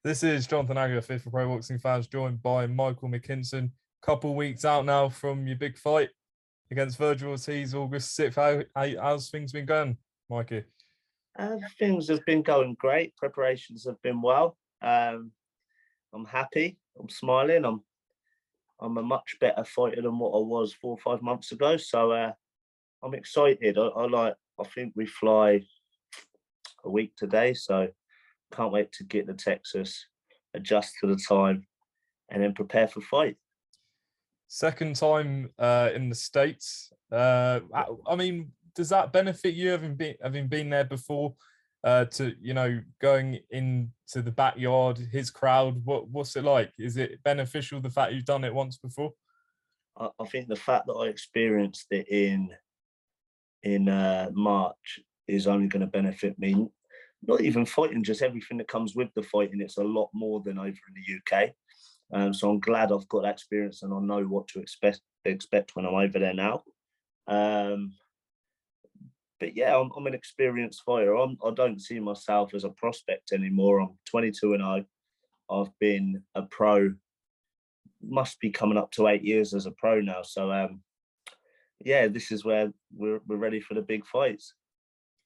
This is Jonathan Agger, Fit for Pro Boxing Fans, joined by Michael Mckinson. Couple weeks out now from your big fight against Vergil Ortiz, August 6th. How's things been going, Mikey? Things have been going great. Preparations have been well. I'm happy. I'm smiling. I'm a much better fighter than what I was 4 or 5 months ago. So I'm excited. I think we fly a week today, so can't wait to get to Texas, adjust to the time, and then prepare for fight. Second time in the States. I mean, does that benefit you having been there before? To going into the backyard, his crowd. What's it like? Is it beneficial, the fact you've done it once before? I think the fact that I experienced it in March is only going to benefit me. Not even fighting, just everything that comes with the fighting. It's a lot more than over in the UK. So I'm glad I've got that experience and I know what to expect when I'm over there now. But yeah, I'm an experienced fighter. I don't see myself as a prospect anymore. I'm 22-0. I've been a pro, must be coming up to 8 years as a pro now. So yeah, this is where we're ready for the big fights.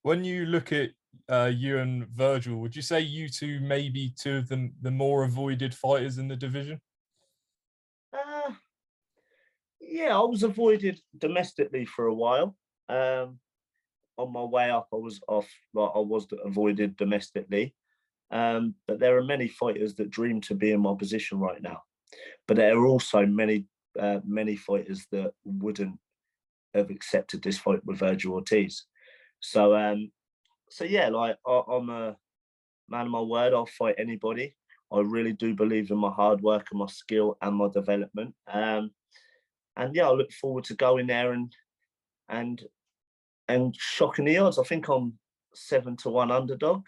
When you look at you and Vergil, would you say you two maybe two of the more avoided fighters in the division? Yeah, I was avoided domestically for a while. On my way up, I was avoided domestically. But there are many fighters that dream to be in my position right now. But there are also many fighters that wouldn't have accepted this fight with Vergil Ortiz. So yeah, like I'm a man of my word. I'll fight anybody. I really do believe in my hard work and my skill and my development. And yeah, I look forward to going there and shocking the odds. I think I'm 7-1 underdog,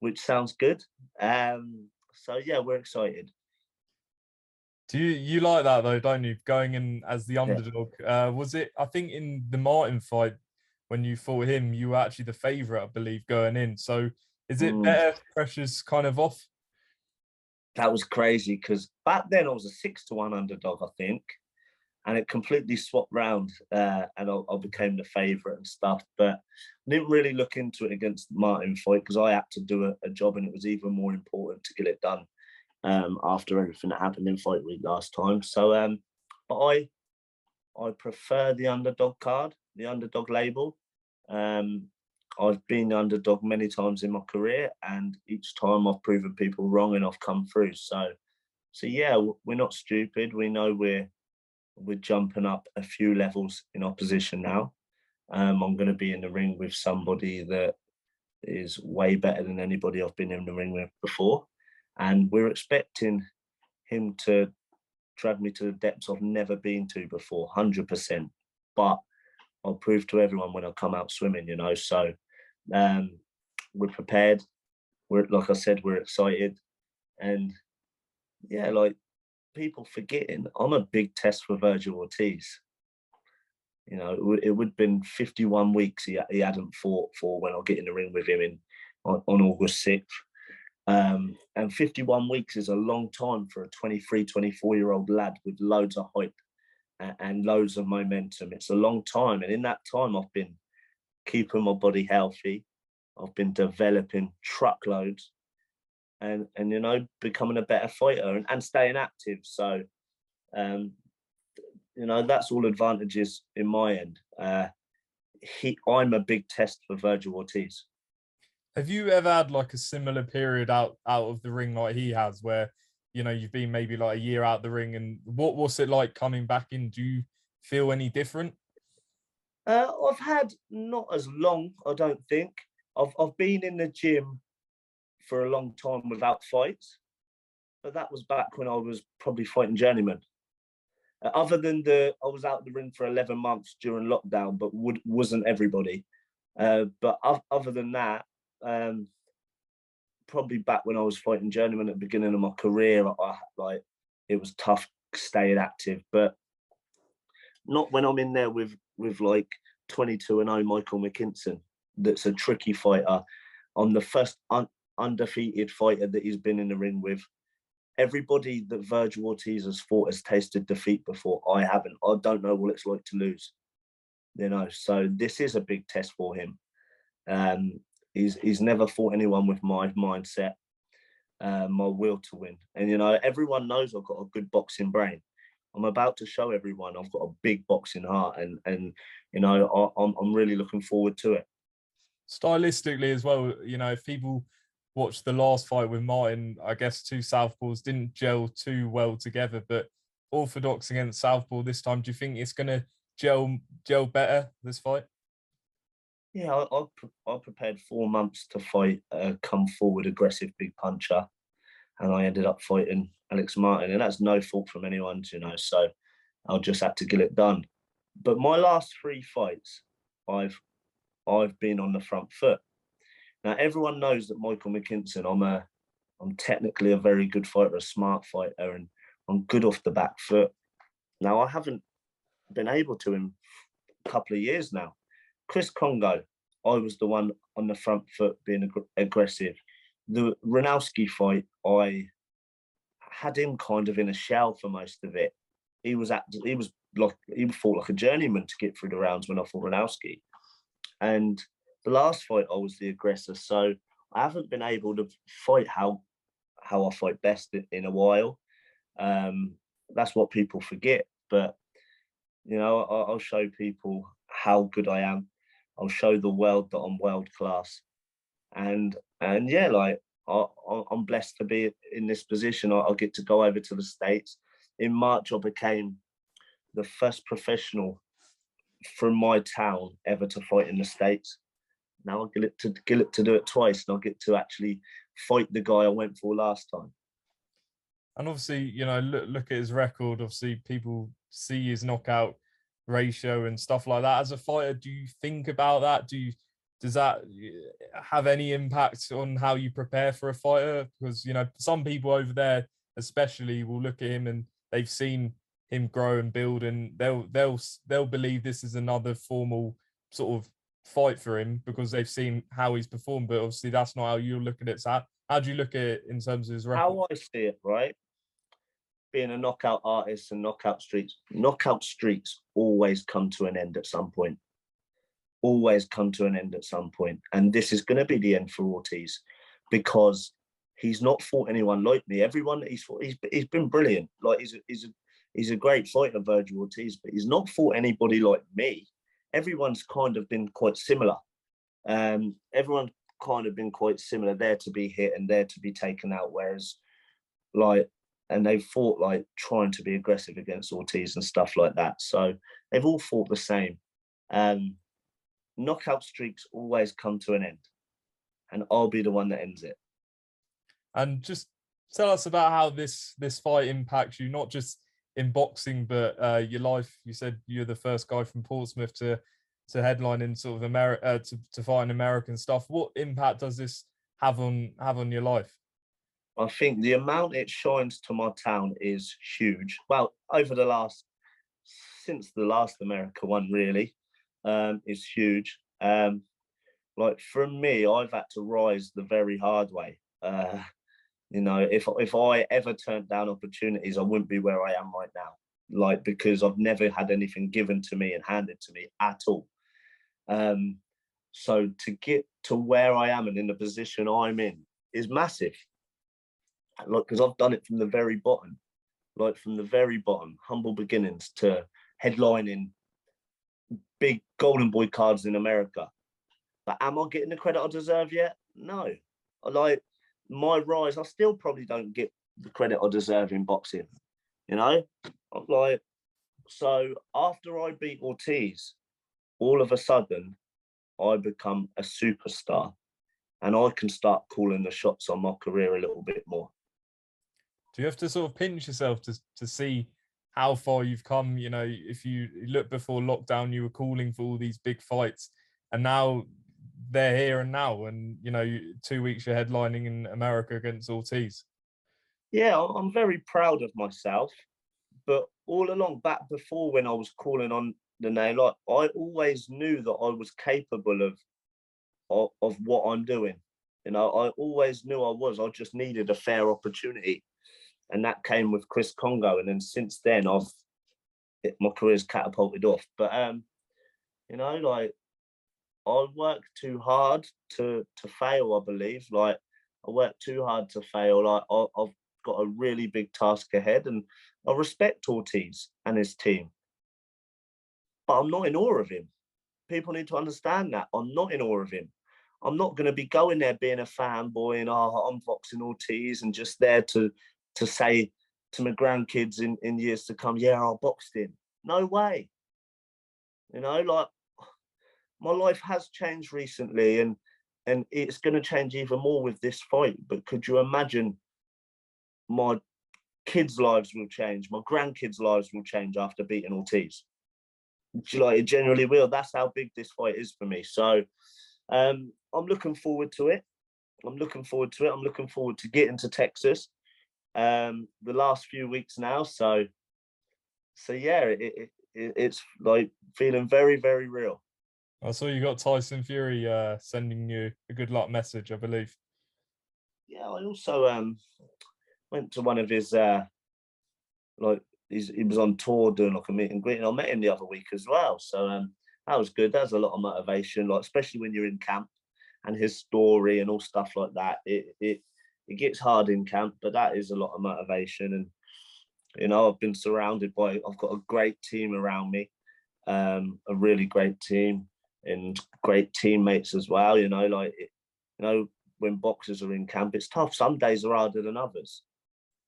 which sounds good. So yeah, we're excited. Do you like that though, don't you? Going in as the underdog. Yeah. Was it? I think in the Martin fight when you fought him, you were actually the favourite, I believe, going in. So is it better? Pressure's kind of off. That was crazy because back then I was a 6-1 underdog, I think. And it completely swapped round and I became the favourite and stuff. But I didn't really look into it against the Martin fight because I had to do a job and it was even more important to get it done after everything that happened in Fight Week last time. So but I prefer the underdog card, the underdog label. I've been the underdog many times in my career and each time I've proven people wrong and I've come through. So yeah, we're not stupid. We know we're jumping up a few levels in opposition now. I'm going to be in the ring with somebody that is way better than anybody I've been in the ring with before. And we're expecting him to drag me to the depths I've never been to before, 100%. But I'll prove to everyone when I come out swimming, you know. So we're prepared. Like I said, we're excited. And yeah, like, people forgetting, I'm a big test for Vergil Ortiz. You know, it would have been 51 weeks he hadn't fought for when I get in the ring with him on August 6th. And 51 weeks is a long time for a 23, 24-year-old lad with loads of hype and loads of momentum. It's a long time. And in that time, I've been keeping my body healthy. I've been developing truckloads. And you know, becoming a better fighter and staying active. So, you know, that's all advantages in my end. I'm a big test for Vergil Ortiz. Have you ever had like a similar period out of the ring like he has, where you know you've been maybe like a year out the ring, and what's it like coming back in? Do you feel any different? I've had not as long, I don't think. I've been in the gym for a long time without fights, but that was back when I was probably fighting journeyman. Other than I was out the ring for 11 months during lockdown, but wasn't everybody. But other than that, probably back when I was fighting journeyman at the beginning of my career, it was tough staying active, but not when I'm in there with like 22-0 Michael Mckinson. That's a tricky fighter. I'm the first undefeated fighter that he's been in the ring with. Everybody that Vergil Ortiz has fought has tasted defeat before. I haven't. I don't know what it's like to lose. You know, so this is a big test for him. He's never fought anyone with my mindset, my will to win. And, you know, everyone knows I've got a good boxing brain. I'm about to show everyone I've got a big boxing heart, and you know, I'm really looking forward to it. Stylistically as well, you know, if people watched the last fight with Martin, I guess two southpaws didn't gel too well together, but orthodox against southpaw this time, do you think it's going to gel better this fight? Yeah, I prepared 4 months to fight a come forward aggressive big puncher, and I ended up fighting Alex Martin, and that's no fault from anyone, you know, so I'll just have to get it done. But my last 3 fights, I've been on the front foot. Now, everyone knows that Michael Mckinson, I'm technically a very good fighter, a smart fighter, and I'm good off the back foot. Now, I haven't been able to in a couple of years now. Chris Congo, I was the one on the front foot being aggressive. The Ranowski fight, I had him kind of in a shell for most of it. He fought like a journeyman to get through the rounds when I fought Ranowski. And the last fight, I was the aggressor. So I haven't been able to fight how I fight best in a while. That's what people forget. But, you know, I'll show people how good I am. I'll show the world that I'm world class. And yeah, like I'm blessed to be in this position. I'll get to go over to the States. In March, I became the first professional from my town ever to fight in the States. Now I get to do it twice, and I'll get to actually fight the guy I went for last time. And obviously, you know, look at his record. Obviously, people see his knockout ratio and stuff like that. As a fighter, do you think about that? Does that have any impact on how you prepare for a fighter? Because, you know, some people over there especially will look at him and they've seen him grow and build, and they'll believe this is another formal sort of fight for him because they've seen how he's performed. But obviously that's not how you look at it. So how do you look at it in terms of his record? How I see it, right? Being a knockout artist and knockout streaks always come to an end at some point. Always come to an end at some point. And this is going to be the end for Ortiz, because he's not fought anyone like me. Everyone that he's fought, he's been brilliant. Like he's a great fighter, Vergil Ortiz, but he's not fought anybody like me. Everyone's kind of been quite similar. Everyone's kind of been quite similar, there to be hit and there to be taken out. Whereas, like, and they've fought like trying to be aggressive against Ortiz and stuff like that. So they've all fought the same. Knockout streaks always come to an end, and I'll be the one that ends it. And just tell us about how this fight impacts you, not just in boxing, but your life. You said you're the first guy from Portsmouth to headline in sort of America, to fight in American stuff. What impact does this have on your life? I think the amount it shines to my town is huge. Well, since the last America one, really, is huge. Like, for me, I've had to rise the very hard way. You know, if I ever turned down opportunities, I wouldn't be where I am right now. Like, because I've never had anything given to me and handed to me at all. So to get to where I am and in the position I'm in is massive. Like, because I've done it from the very bottom, humble beginnings to headlining big golden boy cards in America. But am I getting the credit I deserve yet? No. Like, my rise, I still probably don't get the credit I deserve in boxing. You know, I'm like, so after I beat Ortiz, all of a sudden, I become a superstar, and I can start calling the shots on my career a little bit more. Do you have to sort of pinch yourself to see how far you've come? You know, if you look before lockdown, you were calling for all these big fights, and now they're here and now. And, you know, 2 weeks you're headlining in America against Ortiz. Yeah, I'm very proud of myself. But all along, back before, when I was calling on the name, like, I always knew that I was capable of what I'm doing. You know, I always knew I just needed a fair opportunity. And that came with Chris Congo. And then since then, my career's catapulted off. But, you know, like, I work too hard to fail, I believe. Like, I work too hard to fail. Like, I've got a really big task ahead, and I respect Ortiz and his team. But I'm not in awe of him. People need to understand that. I'm not in awe of him. I'm not going to be going there being a fanboy and, oh, I'm boxing Ortiz and just there to say to my grandkids in years to come, yeah, I boxed him. No way. You know, like, my life has changed recently, and it's going to change even more with this fight. But could you imagine my kids' lives will change, my grandkids' lives will change after beating Ortiz? Like, it generally will. That's how big this fight is for me. So I'm looking forward to it. I'm looking forward to getting to Texas the last few weeks now. So yeah, it's like feeling very, very real. I saw you got Tyson Fury sending you a good luck message, I believe. Yeah, I also went to one of his like he was on tour doing like a meet and greet, and I met him the other week as well. So that was good. That's a lot of motivation, like especially when you're in camp, and his story and all stuff like that. It gets hard in camp, but that is a lot of motivation. And you know, I've got a great team around me, a really great team and great teammates as well. You know, like when boxers are in camp, it's tough. Some days are harder than others,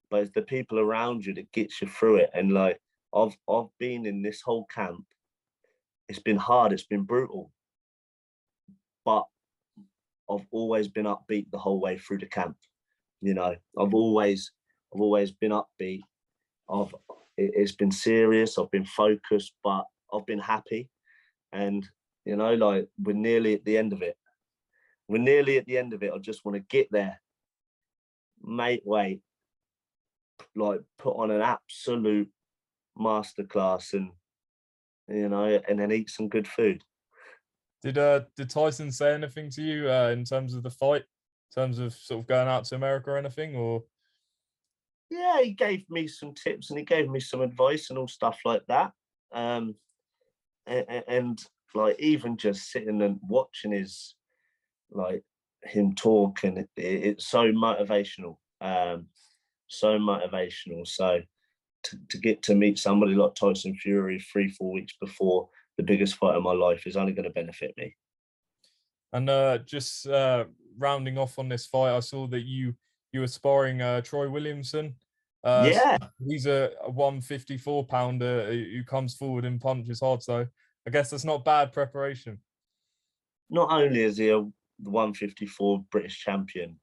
but it's the people around you that gets you through it. And like I've been in this whole camp. It's been hard. It's been brutal, but I've always been upbeat the whole way through the camp. You know, I've always been upbeat. It's been serious. I've been focused, but I've been happy. And you know, like we're nearly at the end of it. I just want to get there, make weight, like put on an absolute masterclass, and you know, and then eat some good food. Did Tyson say anything to you in terms of the fight, in terms of sort of going out to America or anything, or? Yeah, he gave me some tips and he gave me some advice and all stuff like that. And like even just sitting and watching him talk, and it's so motivational. So motivational. So to get to meet somebody like Tyson Fury 3-4 weeks before the biggest fight of my life is only going to benefit me. And just rounding off on this fight, I saw that you were sparring Troy Williamson. Yeah. He's a 154 pounder who comes forward and punches hard. So I guess that's not bad preparation. Not only is he a 154 British champion,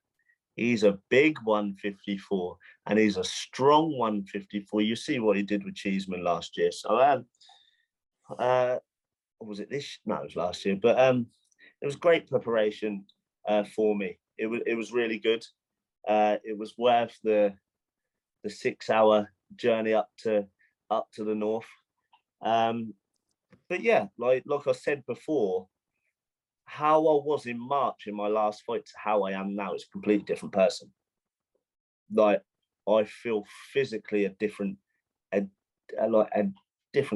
he's a big 154 and he's a strong 154. You see what he did with Cheeseman last year. So was it this? No, it was last year. But it was great preparation for me. It was really good. It was worth the 6-hour journey up to the north. But yeah, like I said before, how I was in March in my last fight to how I am now is a completely different person. Like I feel physically a different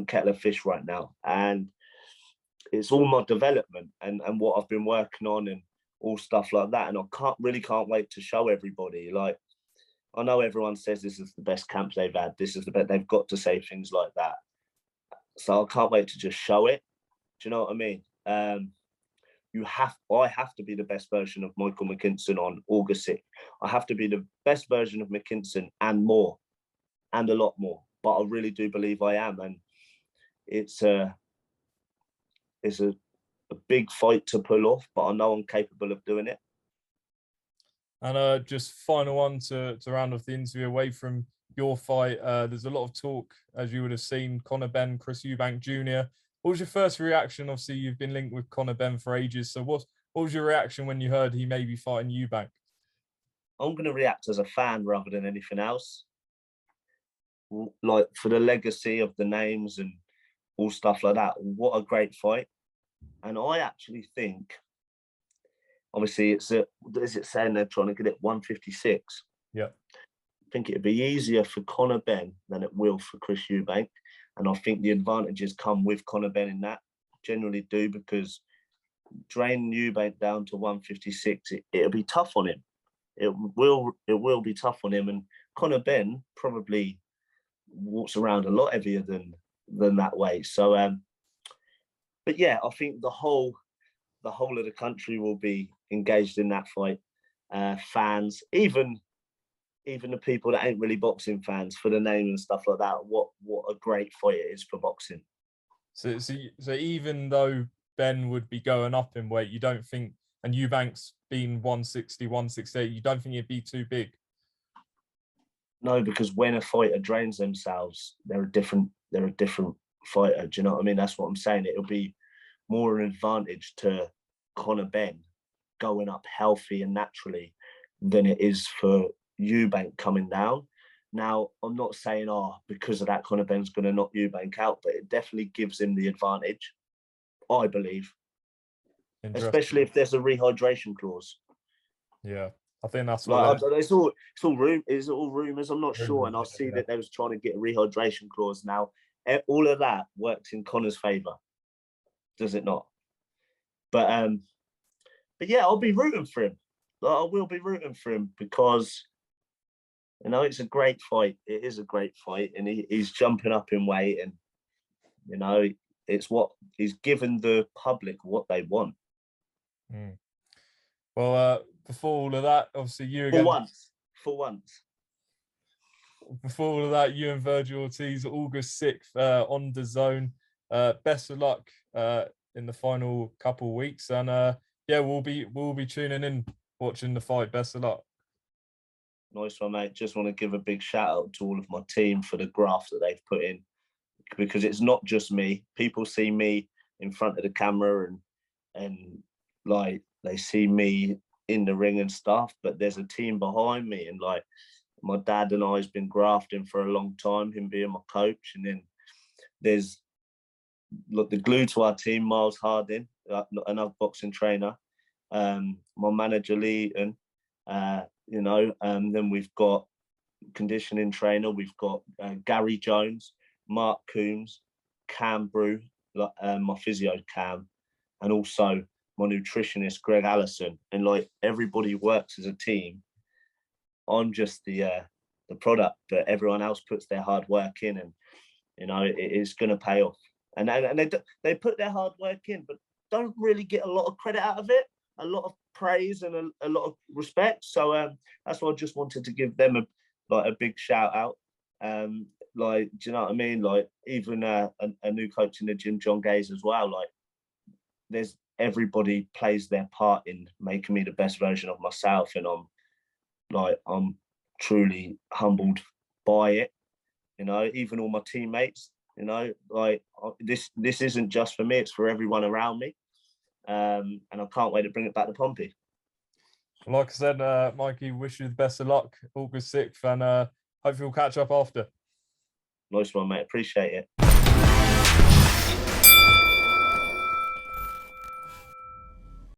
kettle of fish right now, and it's all my development and what I've been working on and all stuff like that. And I can't wait to show everybody. Like I know everyone says this is the best camp they've had. This is the best. They've got to say things like that. So I can't wait to just show it. Do you know what I mean? I have to be the best version of Michael Mckinson on August 6th. I have to be the best version of Mckinson and more, and a lot more. But I really do believe I am, and it's a big fight to pull off. But I know I'm capable of doing it. And just final one to round off the interview away from your fight. There's a lot of talk, as you would have seen, Conor Benn, Chris Eubank Jr. What was your first reaction? Obviously, you've been linked with Conor Benn for ages. So what was your reaction when you heard he may be fighting Eubank? I'm going to react as a fan rather than anything else. Like for the legacy of the names and all stuff like that. What a great fight. And I actually think obviously it's is it saying they're trying to get it 156? Yeah. I think it'd be easier for Conor Benn than it will for Chris Eubank. And I think the advantages come with Conor Benn in that. Generally do, because draining Eubank down to 156, it'll be tough on him. It will be tough on him. And Conor Benn probably walks around a lot heavier than that weight. So but yeah, I think the whole of the country will be engaged in that fight. Fans, even the people that ain't really boxing fans, for the name and stuff like that. What a great fight it is for boxing. So even though Ben would be going up in weight, you don't think, and Eubank's been 160, 168, you don't think it'd be too big? No, because when a fighter drains themselves, they're a different fighter. Do you know what I mean? That's what I'm saying. It'll be more an advantage to Conor Benn going up healthy and naturally than it is for Eubank coming down. Now, I'm not saying, because of that, Conor Benn's going to knock Eubank out, but it definitely gives him the advantage, I believe. Especially if there's a rehydration clause. Yeah, I think that's what it's all rumours. I'm not sure, and I see that they was trying to get a rehydration clause. Now, all of that works in Conor's favour, does it not? But yeah, I'll be rooting for him. I will be rooting for him because, you know, it's a great fight. It is a great fight, and he's jumping up in weight, and you know, it's what he's given the public what they want. Well, before all of that, obviously you again. For once. Before all of that, you and Vergil Ortiz, August 6th on DAZN. Best of luck in the final couple of weeks, and yeah, we'll be tuning in, watching the fight. Best of luck. Nice one, mate. Just want to give a big shout out to all of my team for the graft that they've put in, because it's not just me. People see me in front of the camera and like they see me in the ring and stuff, but there's a team behind me, and like my dad and I has been grafting for a long time, him being my coach, and then there's the glue to our team, Miles Harding, another boxing trainer, my manager Leighton, you know, then we've got conditioning trainer, we've got Gary Jones, Mark Coombs, Cam Brew, my physio Cam, and also my nutritionist Greg Allison, and like everybody works as a team. I'm just the product, but everyone else puts their hard work in, and you know it's going to pay off. And they put their hard work in, but don't really get a lot of credit out of it, a lot of praise and a lot of respect. So that's why I just wanted to give them a big shout out. Like, do you know what I mean? Like even a new coach in the gym, John Gaze as well. Like there's everybody plays their part in making me the best version of myself, and I'm truly humbled by it. You know, even all my teammates. You know, like this isn't just for me; it's for everyone around me. And I can't wait to bring it back to Pompey. Like I said, Mikey, wish you the best of luck August 6th, and hopefully we'll catch up after. Nice one, mate. Appreciate it.